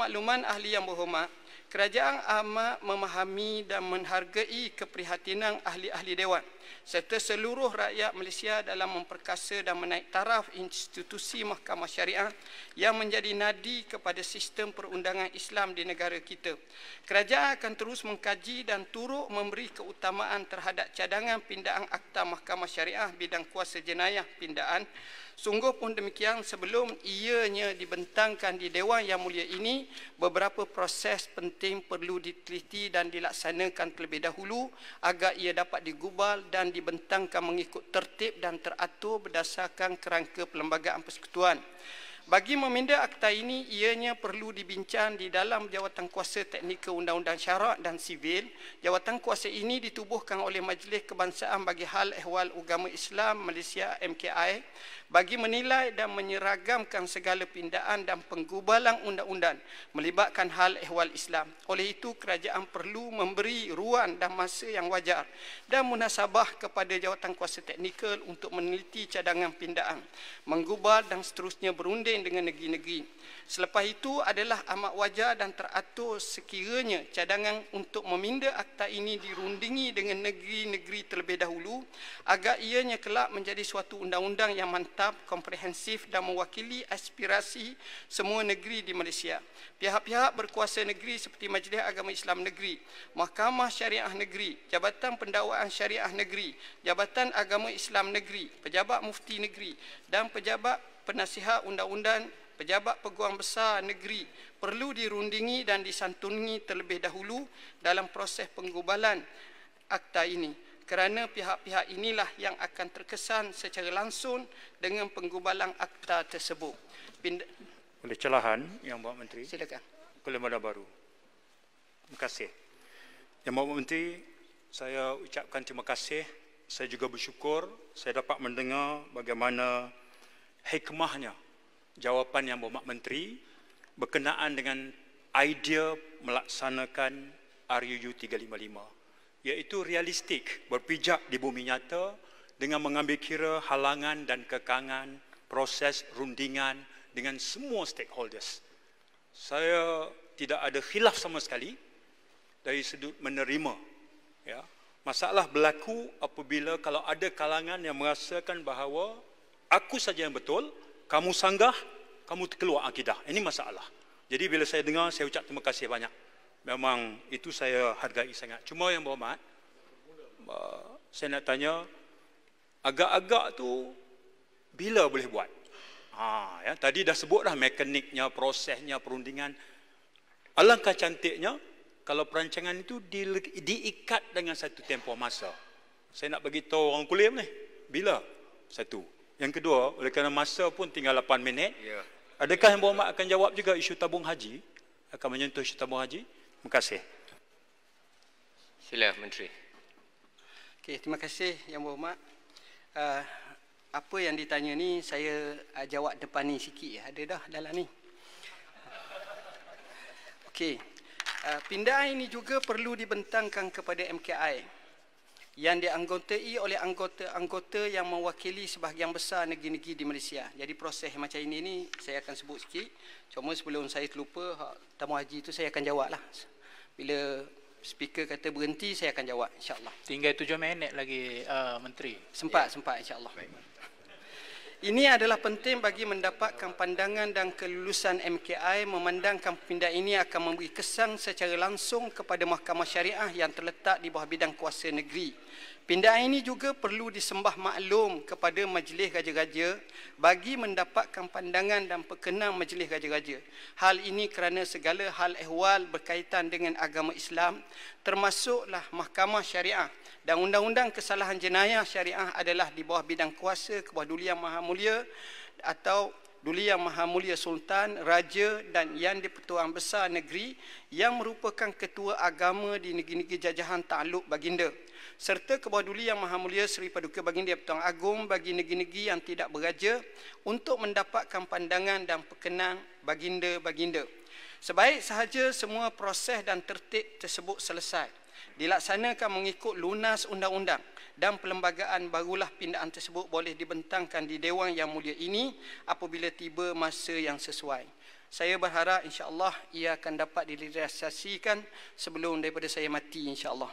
Makluman ahli yang berhormat, kerajaan amat memahami dan menghargai keprihatinan ahli-ahli Dewan serta seluruh rakyat Malaysia dalam memperkasa dan menaik taraf institusi Mahkamah Syariah yang menjadi nadi kepada sistem perundangan Islam di negara kita. Kerajaan akan terus mengkaji dan turut memberi keutamaan terhadap cadangan pindaan Akta Mahkamah Syariah bidang kuasa jenayah pindaan. Sungguh pun demikian, sebelum ianya dibentangkan di Dewan Yang Mulia ini, beberapa proses penting perlu diteliti dan dilaksanakan terlebih dahulu agar ia dapat digubal dan dibentangkan mengikut tertib dan teratur berdasarkan kerangka Perlembagaan Persekutuan. Bagi meminda akta ini, ianya perlu dibincang di dalam Jawatankuasa Teknikal Undang-Undang Syarak dan Sivil. Jawatankuasa ini ditubuhkan oleh Majlis Kebangsaan bagi Hal Ehwal Agama Islam Malaysia MKI bagi menilai dan menyeragamkan segala pindaan dan penggubalan undang-undang melibatkan hal ehwal Islam. Oleh itu, kerajaan perlu memberi ruang dan masa yang wajar dan munasabah kepada Jawatankuasa Teknikal untuk meneliti cadangan pindaan, menggubal dan seterusnya berunding dengan negeri-negeri. Selepas itu adalah amat wajar dan teratur sekiranya cadangan untuk meminda akta ini dirundingi dengan negeri-negeri terlebih dahulu agar ianya kelak menjadi suatu undang-undang yang mantap, komprehensif dan mewakili aspirasi semua negeri di Malaysia. Pihak-pihak berkuasa negeri seperti Majlis Agama Islam Negeri, Mahkamah Syariah Negeri, Jabatan Pendakwaan Syariah Negeri, Jabatan Agama Islam Negeri, Pejabat Mufti Negeri dan Pejabat Penasihat Undang-Undang, Pejabat Peguam Besar Negeri perlu dirundingi dan disantuni terlebih dahulu dalam proses penggubalan akta ini, kerana pihak-pihak inilah yang akan terkesan secara langsung dengan penggubalan akta tersebut. Oleh celahan Yang Berhormat Menteri. Silakan. Kelembagaan baru. Terima kasih. Yang Berhormat Menteri, saya ucapkan terima kasih. Saya juga bersyukur saya dapat mendengar bagaimana hikmahnya jawapan Yang Berhormat Menteri berkenaan dengan idea melaksanakan RUU 355, iaitu realistik, berpijak di bumi nyata dengan mengambil kira halangan dan kekangan proses rundingan dengan semua stakeholders. Saya tidak ada khilaf sama sekali dari sudut menerima. Ya. Masalah berlaku apabila kalau ada kalangan yang merasakan bahawa aku saja yang betul, kamu sanggah, kamu keluar akidah. Ini masalah. Jadi bila saya dengar, saya ucap terima kasih banyak. Memang itu saya hargai sangat. Cuma Yang Berhormat, saya nak tanya, agak-agak tu bila boleh buat? Ya, tadi dah sebut dah mekaniknya, prosesnya, perundingan. Alangkah cantiknya kalau perancangan itu diikat dengan satu tempoh masa. Saya nak bagi tahu orang kuliah ni, bila? Satu. Yang kedua, oleh kerana masa pun tinggal 8 minit, adakah Yang Berhormat akan jawab juga isu tabung haji? Akan menyentuh isu tabung haji? Terima kasih. Sila Menteri. Okey, terima kasih Yang Berhormat. Apa yang ditanya ni saya jawab depan ni sikit. Ada dah dalam ni. Okey. Pindaan ini juga perlu dibentangkan kepada MKI yang dianggotai oleh anggota-anggota yang mewakili sebahagian besar negeri-negeri di Malaysia. Jadi proses macam ini saya akan sebut sikit. Cuma sebelum saya terlupa, tamu haji itu saya akan jawab lah. Bila speaker kata berhenti, saya akan jawab insyaAllah. Tinggal 7 minit lagi Menteri. Sempat insyaAllah. Ini adalah penting bagi mendapatkan pandangan dan kelulusan MKI memandangkan pindaan ini akan memberi kesan secara langsung kepada Mahkamah Syariah yang terletak di bawah bidang kuasa negeri. Pindaan ini juga perlu disembah maklum kepada Majlis Raja-Raja bagi mendapatkan pandangan dan perkenan Majlis Raja-Raja. Hal ini kerana segala hal ehwal berkaitan dengan agama Islam, termasuklah Mahkamah Syariah dan Undang-Undang Kesalahan Jenayah Syariah adalah di bawah bidang kuasa ke bawah Duli Yang Maha Mulia atau Duli Yang Maha Mulia Sultan, Raja dan Yang di-Pertuan Besar Negeri yang merupakan ketua agama di negeri-negeri jajahan takluk baginda, serta ke bawah Duli Yang Maha Mulia Seri Paduka Baginda Pertuan Agong bagi negeri-negeri yang tidak beraja untuk mendapatkan pandangan dan perkenan baginda-baginda. Sebaik sahaja semua proses dan tertib tersebut selesai, dilaksanakan mengikut lunas undang-undang dan perlembagaan, barulah pindaan tersebut boleh dibentangkan di Dewan Yang Mulia ini apabila tiba masa yang sesuai. Saya berharap insya-Allah ia akan dapat direalisasikan sebelum daripada saya mati insya-Allah.